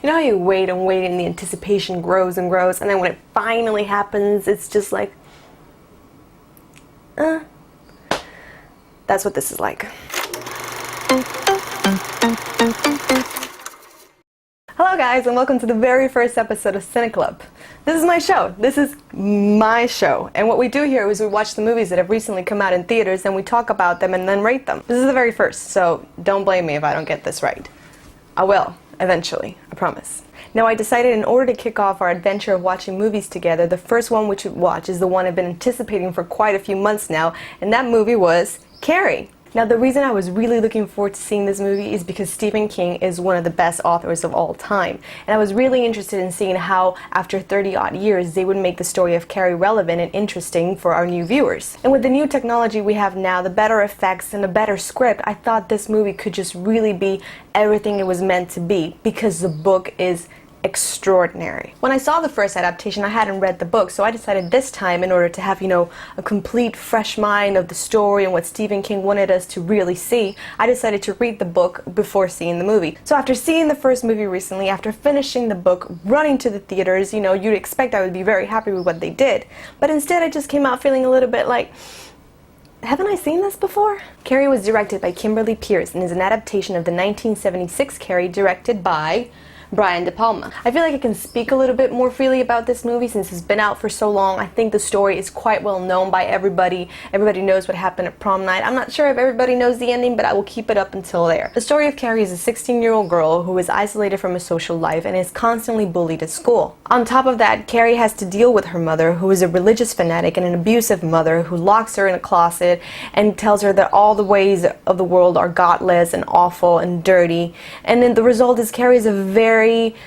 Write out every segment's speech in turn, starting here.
You know how you wait and wait and the anticipation grows and grows, and then when it finally happens, it's just like, That's what this is like. Hello guys, and welcome to the very first episode of Cine Club. This is my show. This is my show. And what we do here is we watch the movies that have recently come out in theaters, and we talk about them and then rate them. This is the very first, so don't blame me if I don't get this right. I will, eventually, I promise. Now, I decided in order to kick off our adventure of watching movies together, the first one we should watch is the one I've been anticipating for quite a few months now, and that movie was Carrie. Now, the reason I was really looking forward to seeing this movie is because Stephen King is one of the best authors of all time. And I was really interested in seeing how, after 30-odd years, they would make the story of Carrie relevant and interesting for our new viewers. And with the new technology we have now, the better effects and a better script, I thought this movie could just really be everything it was meant to be, because the book is extraordinary. When I saw the first adaptation, I hadn't read the book, so I decided this time, in order to have, a complete fresh mind of the story and what Stephen King wanted us to really see, I decided to read the book before seeing the movie. So after seeing the first movie recently, after finishing the book, running to the theaters, you'd expect I would be very happy with what they did. But instead, I just came out feeling a little bit like, haven't I seen this before? Carrie was directed by Kimberly Peirce and is an adaptation of the 1976 Carrie directed by Brian De Palma. I feel like I can speak a little bit more freely about this movie since it's been out for so long. I think the story is quite well known by everybody. Everybody knows what happened at prom night. I'm not sure if everybody knows the ending, but I will keep it up until there. The story of Carrie is a 16-year-old girl who is isolated from a social life and is constantly bullied at school. On top of that, Carrie has to deal with her mother, who is a religious fanatic and an abusive mother who locks her in a closet and tells her that all the ways of the world are godless and awful and dirty. And then the result is Carrie is a very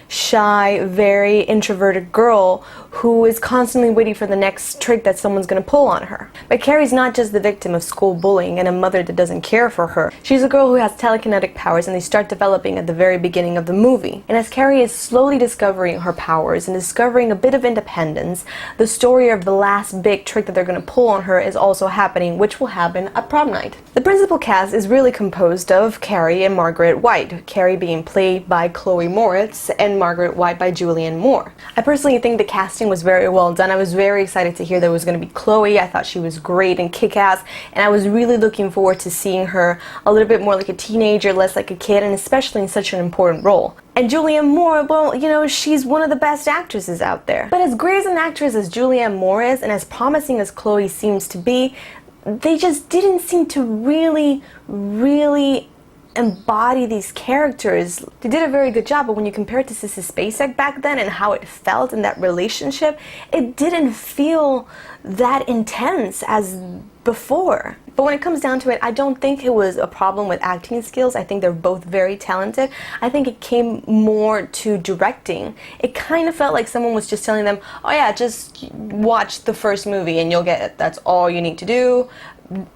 shy, very introverted girl who is constantly waiting for the next trick that someone's going to pull on her. But Carrie's not just the victim of school bullying and a mother that doesn't care for her. She's a girl who has telekinetic powers, and they start developing at the very beginning of the movie. And as Carrie is slowly discovering her powers and discovering a bit of independence, the story of the last big trick that they're going to pull on her is also happening, which will happen at prom night. The principal cast is really composed of Carrie and Margaret White, Carrie being played by Chloe Moritz and Margaret White by Julianne Moore. I personally think the casting was very well done. I was very excited to hear there was going to be Chloe. I thought she was great and kick-ass, and I was really looking forward to seeing her a little bit more like a teenager, less like a kid, and especially in such an important role. And Julianne Moore, well, she's one of the best actresses out there. But as great as an actress as Julianne Moore is, and as promising as Chloe seems to be, they just didn't seem to really embody these characters. They did a very good job, but when you compare it to Sissy Spacek back then and how it felt in that relationship, it didn't feel that intense as before. But when it comes down to it, I don't think it was a problem with acting skills. I think they're both very talented. I think it came more to directing. It kind of felt like someone was just telling them, oh yeah, just watch the first movie and you'll get it. That's all you need to do.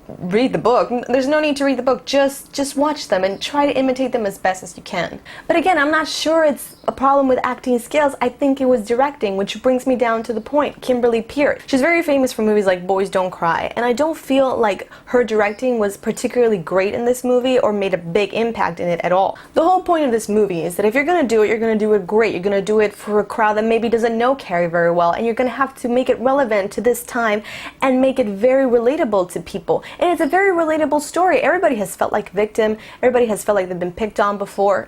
Read the book. There's no need to read the book. Just watch them and try to imitate them as best as you can. But again, I'm not sure it's a problem with acting skills. I think it was directing, which brings me down to the point. Kimberly Peirce. She's very famous for movies like Boys Don't Cry, and I don't feel like her directing was particularly great in this movie or made a big impact in it at all. The whole point of this movie is that if you're going to do it, you're going to do it great. You're going to do it for a crowd that maybe doesn't know Carrie very well, and you're going to have to make it relevant to this time and make it very relatable to people. And it's a very relatable story. Everybody has felt like a victim. Everybody has felt like they've been picked on before.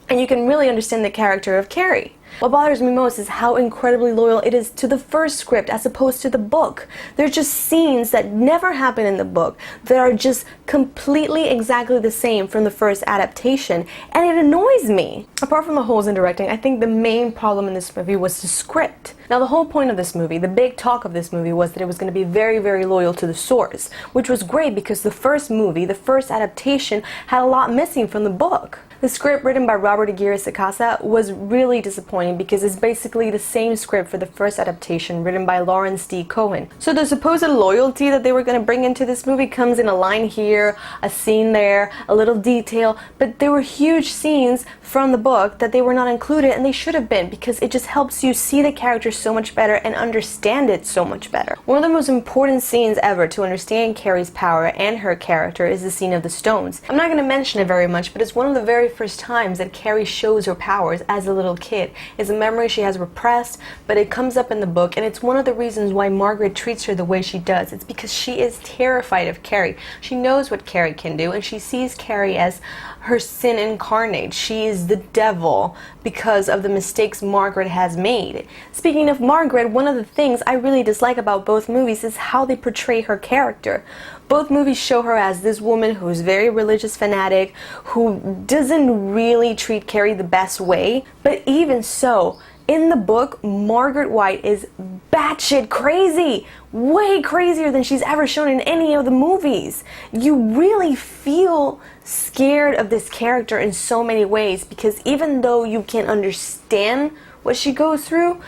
And you can really understand the character of Carrie. What bothers me most is how incredibly loyal it is to the first script as opposed to the book. There are just scenes that never happen in the book that are just completely exactly the same from the first adaptation, and it annoys me. Apart from the holes in directing, I think the main problem in this movie was the script. Now, the whole point of this movie, the big talk of this movie, was that it was going to be very, very loyal to the source, which was great because the first movie, the first adaptation, had a lot missing from the book. The script, written by Robert Aguirre Sacasa, was really disappointing. annoying because it's basically the same script for the first adaptation written by Lawrence D. Cohen. So the supposed loyalty that they were going to bring into this movie comes in a line here, a scene there, a little detail, but there were huge scenes from the book that they were not included, and they should have been, because it just helps you see the character so much better and understand it so much better. One of the most important scenes ever to understand Carrie's power and her character is the scene of the stones. I'm not going to mention it very much, but it's one of the very first times that Carrie shows her powers as a little kid. It's a memory she has repressed, but it comes up in the book, and it's one of the reasons why Margaret treats her the way she does. It's because she is terrified of Carrie. She knows what Carrie can do, and she sees Carrie as her sin incarnate. She is the devil because of the mistakes Margaret has made. Speaking of Margaret, one of the things I really dislike about both movies is how they portray her character. Both movies show her as this woman who's very religious fanatic, who doesn't really treat Carrie the best way, but even so, in the book, Margaret White is batshit crazy, way crazier than she's ever shown in any of the movies. You really feel scared of this character in so many ways, because even though you can understand what she goes through,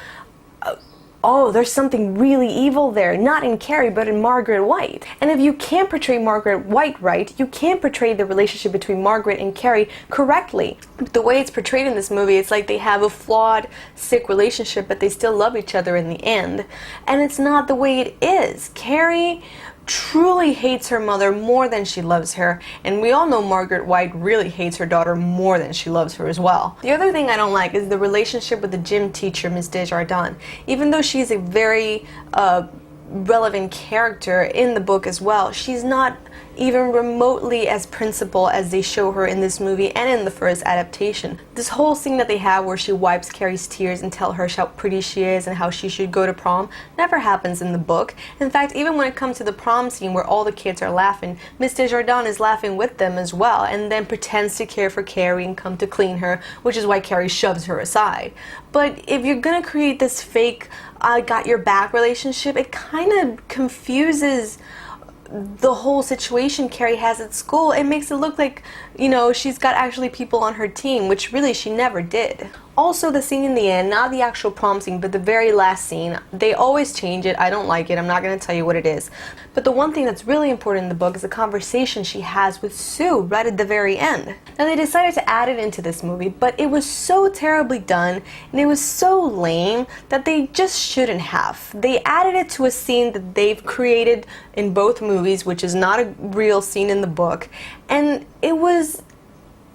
oh, there's something really evil there, not in Carrie, but in Margaret White. And if you can't portray Margaret White right, you can't portray the relationship between Margaret and Carrie correctly. The way it's portrayed in this movie, it's like they have a flawed, sick relationship, but they still love each other in the end. And it's not the way it is. Carrie truly hates her mother more than she loves her, and we all know Margaret White really hates her daughter more than she loves her as well. The other thing I don't like is the relationship with the gym teacher, Miss Dejar. Even though she's a very relevant character in the book as well, she's not even remotely as principal as they show her in this movie and in the first adaptation. This whole scene that they have where she wipes Carrie's tears and tells her how pretty she is and how she should go to prom never happens in the book. In fact, even when it comes to the prom scene where all the kids are laughing, Miss Desjardins is laughing with them as well, and then pretends to care for Carrie and come to clean her, which is why Carrie shoves her aside. But if you're gonna create this fake I got your back relationship, it kind of confuses the whole situation Carrie has at school. It makes it look like, you know, she's got actually people on her team, which really she never did. Also, the scene in the end, not the actual prom scene, but the very last scene, they always change it. I don't like it. I'm not going to tell you what it is. But the one thing that's really important in the book is the conversation she has with Sue right at the very end. Now, they decided to add it into this movie, but it was so terribly done, and it was so lame that they just shouldn't have. They added it to a scene that they've created in both movies, which is not a real scene in the book, and it was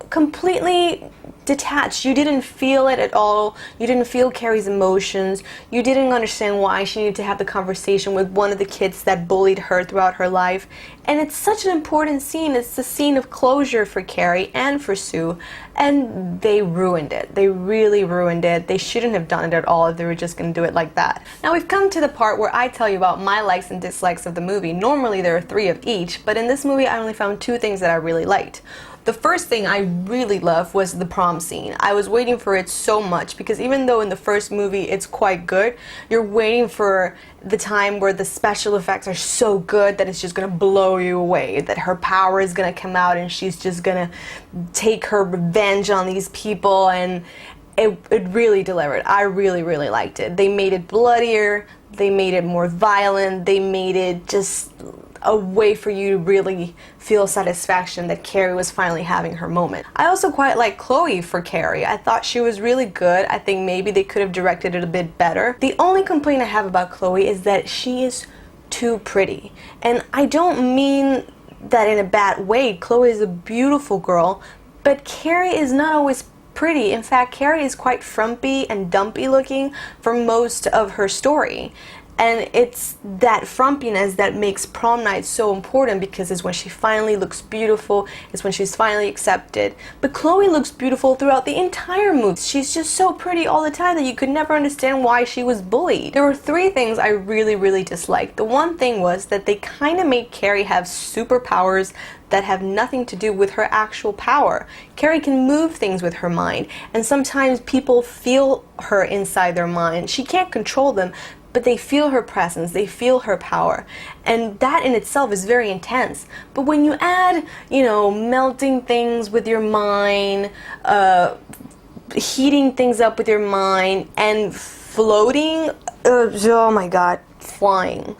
completely detached. You didn't feel it at all. You didn't feel Carrie's emotions. You didn't understand why she needed to have the conversation with one of the kids that bullied her throughout her life. And it's such an important scene. It's the scene of closure for Carrie and for Sue, and they ruined it. They really ruined it. They shouldn't have done it at all if they were just going to do it like that. Now we've come to the part where I tell you about my likes and dislikes of the movie. Normally there are 3 of each, but in this movie I only found 2 things that I really liked. The first thing I really loved was the prom scene. I was waiting for it so much, because even though in the first movie it's quite good, you're waiting for the time where the special effects are so good that it's just gonna blow you away, that her power is gonna come out and she's just gonna take her revenge on these people, and it really delivered. I really, really liked it. They made it bloodier, they made it more violent, they made it just a way for you to really feel satisfaction that Carrie was finally having her moment. I also quite like Chloe for Carrie. I thought she was really good. I think maybe they could have directed it a bit better. The only complaint I have about Chloe is that she is too pretty. And I don't mean that in a bad way. Chloe is a beautiful girl, but Carrie is not always pretty. In fact, Carrie is quite frumpy and dumpy looking for most of her story. And it's that frumpiness that makes prom night so important, because it's when she finally looks beautiful, it's when she's finally accepted. But Chloe looks beautiful throughout the entire movie. She's just so pretty all the time that you could never understand why she was bullied. There were 3 things I really, really disliked. The one thing was that they kind of made Carrie have superpowers that have nothing to do with her actual power. Carrie can move things with her mind, and sometimes people feel her inside their mind. She can't control them, but they feel her presence, they feel her power, and that in itself is very intense. But when you add, you know, melting things with your mind, heating things up with your mind and floating. Oh my god, flying.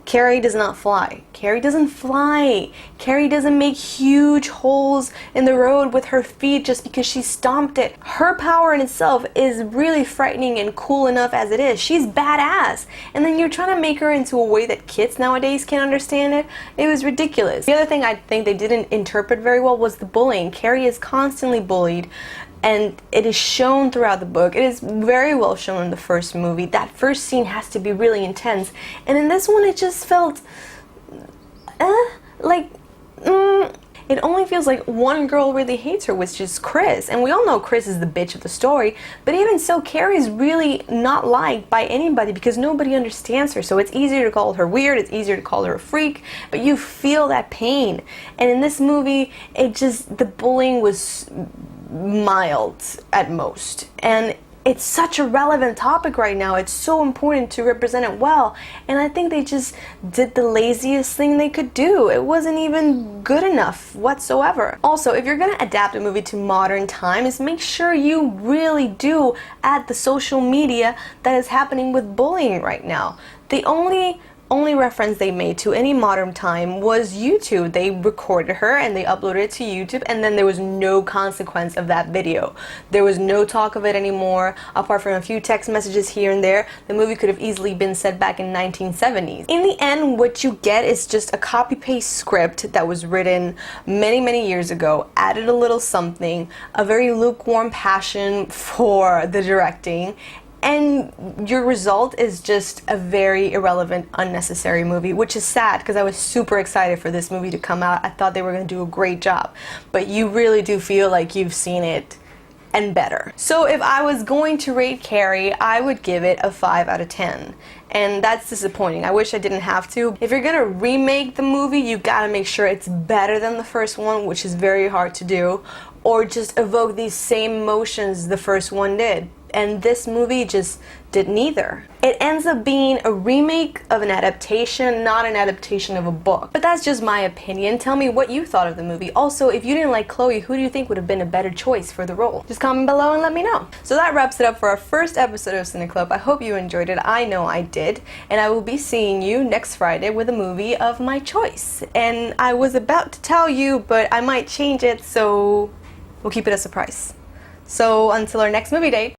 Carrie does not fly. Carrie doesn't fly. Carrie doesn't make huge holes in the road with her feet just because she stomped it. Her power in itself is really frightening and cool enough as it is. She's badass. And then you're trying to make her into a way that kids nowadays can't understand it. It was ridiculous. The other thing I think they didn't interpret very well was the bullying. Carrie is constantly bullied. And it is shown throughout the book. It is very well shown in the first movie. That first scene has to be really intense. And in this one, it just felt, it only feels like one girl really hates her, which is Chris. And we all know Chris is the bitch of the story. But even so, Carrie's really not liked by anybody because nobody understands her. So it's easier to call her weird, it's easier to call her a freak, but you feel that pain. And in this movie, the bullying was mild at most, and it's such a relevant topic right now. It's so important to represent it well, and I think they just did the laziest thing they could do. It wasn't even good enough whatsoever. Also, if you're gonna adapt a movie to modern times, make sure you really do add the social media that is happening with bullying right now. The only reference they made to any modern time was YouTube. They recorded her and they uploaded it to YouTube, and then there was no consequence of that video. There was no talk of it anymore, apart from a few text messages here and there. The movie could have easily been set back in 1970s. In the end, what you get is just a copy-paste script that was written many years ago, added a little something, a very lukewarm passion for the directing, and your result is just a very irrelevant, unnecessary movie, which is sad because I was super excited for this movie to come out. I thought they were going to do a great job, but you really do feel like you've seen it and better. So if I was going to rate Carrie, I would give it a 5 out of 10. And that's disappointing. I wish I didn't have to. If you're gonna remake the movie, you gotta make sure it's better than the first one, which is very hard to do, or just evoke these same emotions the first one did. And this movie just did neither. It ends up being a remake of an adaptation, not an adaptation of a book. But that's just my opinion. Tell me what you thought of the movie. Also, if you didn't like Chloe, who do you think would have been a better choice for the role? Just comment below and let me know. So that wraps it up for our first episode of Cine Club. I hope you enjoyed it. I know I did. And I will be seeing you next Friday with a movie of my choice. And I was about to tell you, but I might change it, so we'll keep it a surprise. So until our next movie date,